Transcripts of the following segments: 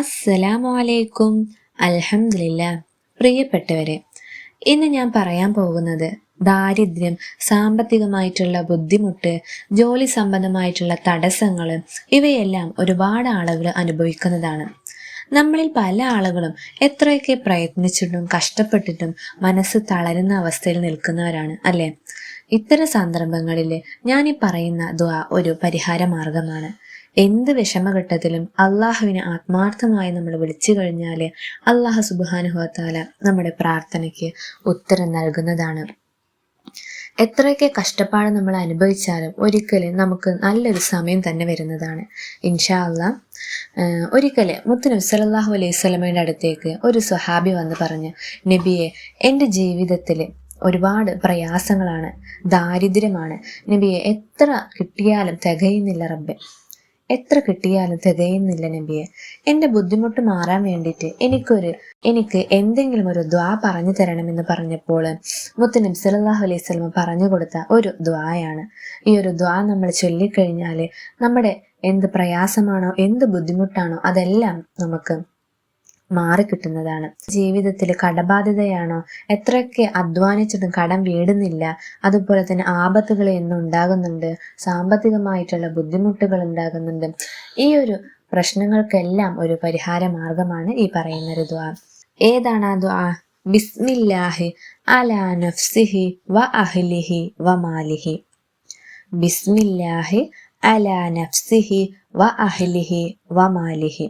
അസ്സലാമു അലൈക്കും. അൽഹംദുലില്ലാ. പ്രിയപ്പെട്ടവരെ, ഇന്ന് ഞാൻ പറയാൻ പോകുന്നത് ദാരിദ്ര്യം, സാമ്പത്തികമായിട്ടുള്ള ബുദ്ധിമുട്ട്, ജോലി സംബന്ധമായിട്ടുള്ള തടസ്സങ്ങൾ, ഇവയെല്ലാം ഒരുപാട് ആളുകൾ അനുഭവിക്കുന്നതാണ്. നമ്മളിൽ പല ആളുകളും എത്രയൊക്കെ പ്രയത്നിച്ചിട്ടും കഷ്ടപ്പെട്ടിട്ടും മനസ്സ് തളരുന്ന അവസ്ഥയിൽ നിൽക്കുന്നവരാണ് അല്ലേ? ഇത്തരം സന്ദർഭങ്ങളിൽ ഞാൻ ഈ പറയുന്ന ദുആ ഒരു പരിഹാര മാർഗമാണ്. എന്ത് വിഷമഘട്ടത്തിലും അള്ളാഹുവിനെ ആത്മാർത്ഥമായി നമ്മൾ വിളിച്ചു കഴിഞ്ഞാൽ അള്ളാഹു സുബ്ഹാനഹു വ തആല നമ്മുടെ പ്രാർത്ഥനയ്ക്ക് ഉത്തരം നൽകുന്നതാണ്. എത്രയൊക്കെ കഷ്ടപ്പാട് നമ്മൾ അനുഭവിച്ചാലും ഒരിക്കലും നമുക്ക് നല്ലൊരു സമയം തന്നെ വരുന്നതാണ്. ഇൻഷാ അള്ളാ. ഒരിക്കൽ മുത്തുനബി സല്ലല്ലാഹു അലൈഹി വസല്ലമയുടെ അടുത്തേക്ക് ഒരു സ്വഹാബി വന്ന് പറഞ്ഞു, നബിയെ, എൻ്റെ ജീവിതത്തിൽ ഒരുപാട് പ്രയാസങ്ങളാണ്, ദാരിദ്ര്യമാണ് നബിയെ, എത്ര കിട്ടിയാലും തികയുന്നില്ല റബ്ബെ, എത്ര കിട്ടിയാലും തികയുന്നില്ല നബിയെ. എൻ്റെ ബുദ്ധിമുട്ട് മാറാൻ വേണ്ടിയിട്ട് എനിക്ക് എന്തെങ്കിലും ഒരു ദ്വാ പറഞ്ഞു തരണമെന്ന് പറഞ്ഞപ്പോൾ മുത്തുനബി സല്ലല്ലാഹു അലൈഹി വസല്ലം പറഞ്ഞു കൊടുത്ത ഒരു ദ്വായാണ്. ഈ ഒരു ദ്വാ നമ്മൾ ചൊല്ലിക്കഴിഞ്ഞാൽ നമ്മുടെ എന്ത് പ്രയാസമാണോ, എന്ത് ബുദ്ധിമുട്ടാണോ, അതെല്ലാം നമുക്ക് മാറിക്കിട്ടുന്നതാണ്. ജീവിതത്തിൽ കടബാധ്യതയാണോ, എത്രയൊക്കെ അധ്വാനിച്ചിട്ടും കടം വീടുന്നില്ല, അതുപോലെ തന്നെ ആപത്തുകൾ എന്നും ഉണ്ടാകുന്നുണ്ട്, സാമ്പത്തികമായിട്ടുള്ള ബുദ്ധിമുട്ടുകൾ ഉണ്ടാകുന്നുണ്ട്. ഈ ഒരു പ്രശ്നങ്ങൾക്കെല്ലാം ഒരു പരിഹാര മാർഗമാണ് ഈ പറയുന്നൊരു ദുആ. ഏതാണ് ആ ദുആ? ബിസ്മില്ലാഹി അലാ നഫ്സിഹി വ അഹ്ലിഹി വ മാലിഹി. ബിസ്മില്ലാഹി അലാ നഫ്സിഹി വ അഹ്ലിഹി വ മാലിഹി.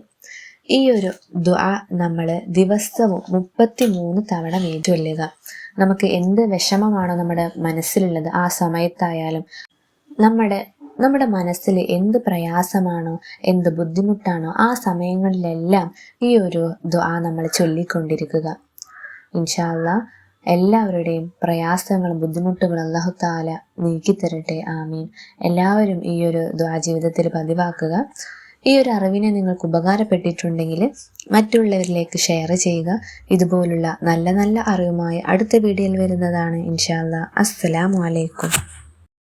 ഈ ഒരു ദുആ നമ്മൾ ദിവസവും 33 തവണ ചൊല്ലുക. നമുക്ക് എന്ത് വിഷമമാണോ നമ്മുടെ മനസ്സിലുള്ളത്, ആ സമയത്തായാലും നമ്മുടെ മനസ്സിൽ എന്ത് പ്രയാസമാണോ, എന്ത് ബുദ്ധിമുട്ടാണോ, ആ സമയങ്ങളിലെല്ലാം ഈ ഒരു ദുആ നമ്മൾ ചൊല്ലിക്കൊണ്ടിരിക്കുക. ഇൻഷാ അല്ലാഹ് എല്ലാവരുടെയും പ്രയാസങ്ങളും ബുദ്ധിമുട്ടുകളും അല്ലാഹു തആല നീക്കിത്തരട്ടെ. ആമീൻ. എല്ലാവരും ഈ ഒരു ദുആ ജീവിതത്തിൽ പതിവാക്കുക. ഈ ഒരു അറിവിനെ നിങ്ങൾക്ക് ഉപകാരപ്പെട്ടിട്ടുണ്ടെങ്കിൽ മറ്റുള്ളവരിലേക്ക് ഷെയർ ചെയ്യുക. ഇതുപോലുള്ള നല്ല നല്ല അറിവുമായി അടുത്ത വീഡിയോയിൽ വരുന്നതാണ് ഇൻഷാ അല്ലാഹ്. അസ്സലാമു അലൈക്കും.